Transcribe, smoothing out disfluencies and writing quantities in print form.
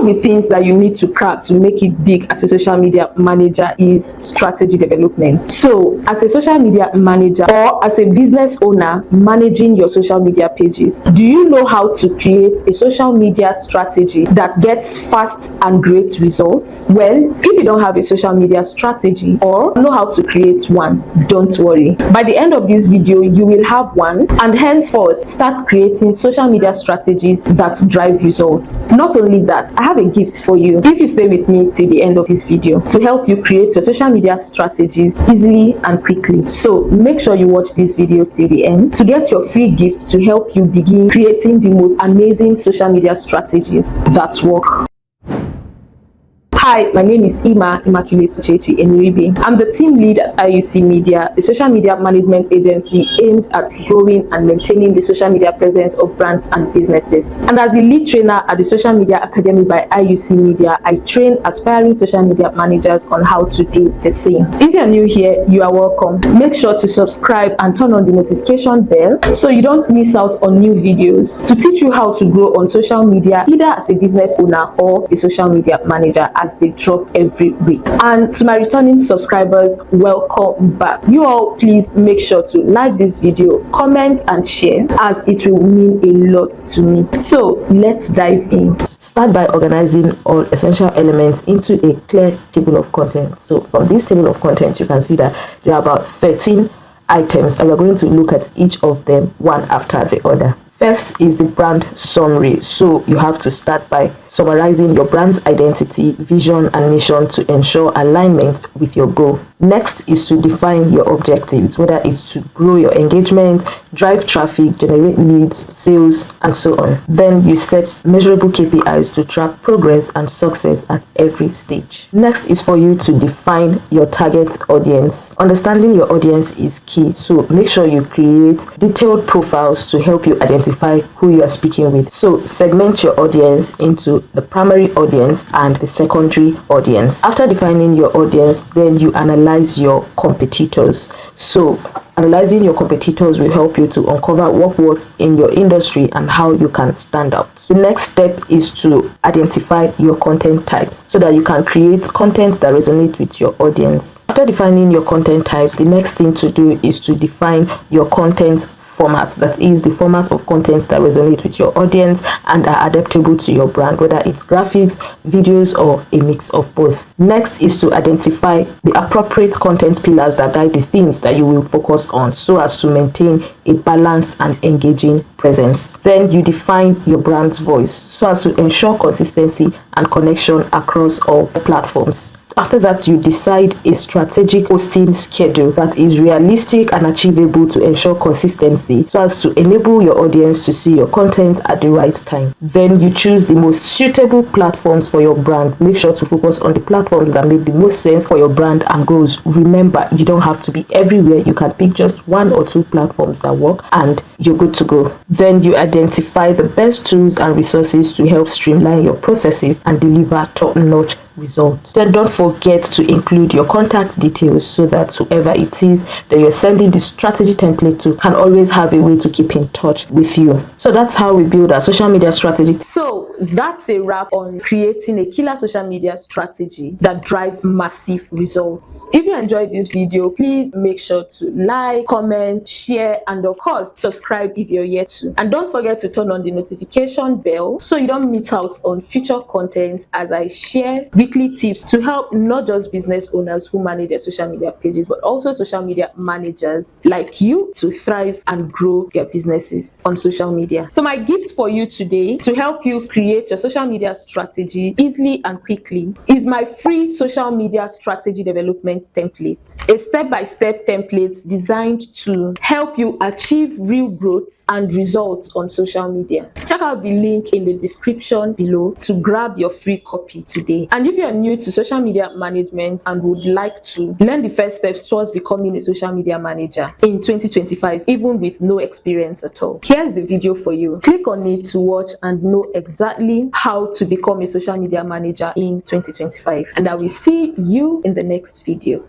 of the things that you need to crack to make it big as a social media manager is strategy development. So as a social media manager or as a business owner managing your social media pages, do you know how to create a social media strategy that gets fast and great results? Well, if you don't have a social media strategy or know how to create one, don't worry. By the end of this video, you will have one, and henceforth start creating social media strategies that drive results. Not only that, I have a gift for you if you stay with me till the end of this video to help you create your social media strategies easily and quickly. So make sure you watch this video till the end to get your free gift to help you begin creating the most amazing social media strategies that work. Hi, my name is Immaculate Uchechi Eniribe. I'm the team lead at HowToCreateASocialMediaStrategy Media, a social media management agency aimed at growing and maintaining the social media presence of brands and businesses. And as the lead trainer at the Social Media Academy by HowToCreateASocialMediaStrategy Media, I train aspiring social media managers on how to do the same. If you're new here, you are welcome. Make sure to subscribe and turn on the notification bell so you don't miss out on new videos to teach you how to grow on social media, either as a business owner or a social media manager, as they drop every week. And to my returning subscribers, welcome back. You all, please make sure to like this video, comment and share, as it will mean a lot to me. So let's dive in. Start by organizing all essential elements into a clear table of contents. So from this table of contents, you can see that there are about 13 items, and we're going to look at each of them one after the other. First is the brand summary. So you have to start by summarizing your brand's identity, vision, and mission to ensure alignment with your goal. Next is to define your objectives, whether it's to grow your engagement, drive traffic, generate leads, sales, and so on. Then you set measurable KPIs to track progress and success at every stage. Next is for you to define your target audience. Understanding your audience is key, so make sure you create detailed profiles to help you identify who you are speaking with. So segment your audience into the primary audience and the secondary audience. After defining your audience, then you analyze your competitors. So analyzing your competitors will help you to uncover what works in your industry and how you can stand out. The next step is to identify your content types so that you can create content that resonates with your audience. After defining your content types, the next thing to do is to define your content format, that is the format of content that resonate with your audience and are adaptable to your brand, whether it's graphics, videos, or a mix of both. Next is to identify the appropriate content pillars that guide the themes that you will focus on so as to maintain a balanced and engaging presence. Then you define your brand's voice so as to ensure consistency and connection across all platforms. After that, you decide a strategic posting schedule that is realistic and achievable to ensure consistency so as to enable your audience to see your content at the right time. Then you choose the most suitable platforms for your brand. Make sure to focus on the platforms that make the most sense for your brand and goals. Remember, you don't have to be everywhere. You can pick just one or two platforms that work and you're good to go. Then you identify the best tools and resources to help streamline your processes and deliver top-notch results. Then don't forget to include your contact details so that whoever it is that you're sending the strategy template to can always have a way to keep in touch with you. So that's how we build our social media strategy. So that's a wrap on creating a killer social media strategy that drives massive results. If you enjoyed this video, please make sure to like, comment, share, and of course subscribe if you're yet to. And don't forget to turn on the notification bell so you don't miss out on future content as I share weekly tips to help not just business owners who manage their social media pages, but also social media managers like you to thrive and grow their businesses on social media. So my gift for you today to help you create your social media strategy easily and quickly is my free social media strategy development template, a step-by-step template designed to help you achieve real growth and results on social media. Check out the link in the description below to grab your free copy today. And if you're new to social media management and would like to learn the first steps towards becoming a social media manager in 2025, even with no experience at all, here's the video for you. Click on it to watch and know exactly how to become a social media manager in 2025. And I will see you in the next video.